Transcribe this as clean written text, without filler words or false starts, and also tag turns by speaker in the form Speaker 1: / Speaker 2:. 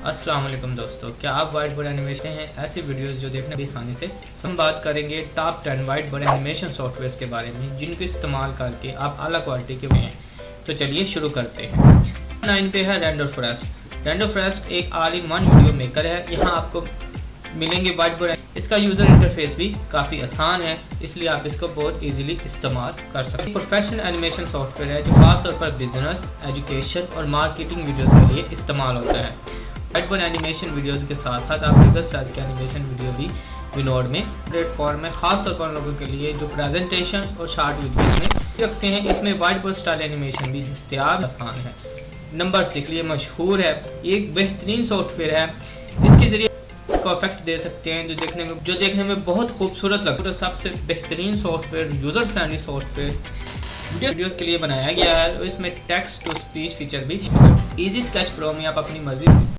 Speaker 1: अस्सलाम वालेकुम दोस्तों, क्या आप वाइट बोर्ड एनिमेशन हैं? ऐसे वीडियोस जो देखने में आसानी से हम बात करेंगे top 10 white board animation softwares के बारे में जिनको इस्तेमाल करके आप अला क्वालिटी के हैं। तो चलिए शुरू करते हैं। 9 पे है रेंडरफ्रेस्ट। रेंडरफ्रेस्ट एक all in one video maker है। यहाँ आपको मिलेंगे वाइट बोर्ड। इसका यूज़र इंटरफेस भी काफ़ी आसान है, इसलिए आप इसको बहुत इजीली इस्तेमाल कर सकते हैं। प्रोफेशनल एनिमेशन सॉफ्टवेयर है जो खासतौर पर बिजनेस, एजुकेशन और मार्केटिंग वीडियोस के लिए इस्तेमाल होता है। वाइट बोर्ड एनिमेशन वीडियोस के साथ साथ आप रियल स्टाइल्स के एनिमेशन वीडियो भी विनोड में प्लेटफॉर्म है, खासतौर पर उन लोगों के लिए जो प्रेजेंटेशन और शॉर्ट वीडियोस में रखते हैं। इसमें वाइट बोर्ड स्टाइल एनिमेशन भी दस्तयाब आसान है। नंबर 6 ये मशहूर है, एक बेहतरीन सॉफ्टवेयर है। इसके जरिए को इफेक्ट दे सकते हैं जो देखने में बहुत खूबसूरत लगता है। तो सबसे बेहतरीन software, user friendly software videos के लिए बनाया गया है। और इसमें टेक्स्ट टू स्पीच फीचर भी। इजी स्केच प्रो में आप अपनी मर्जी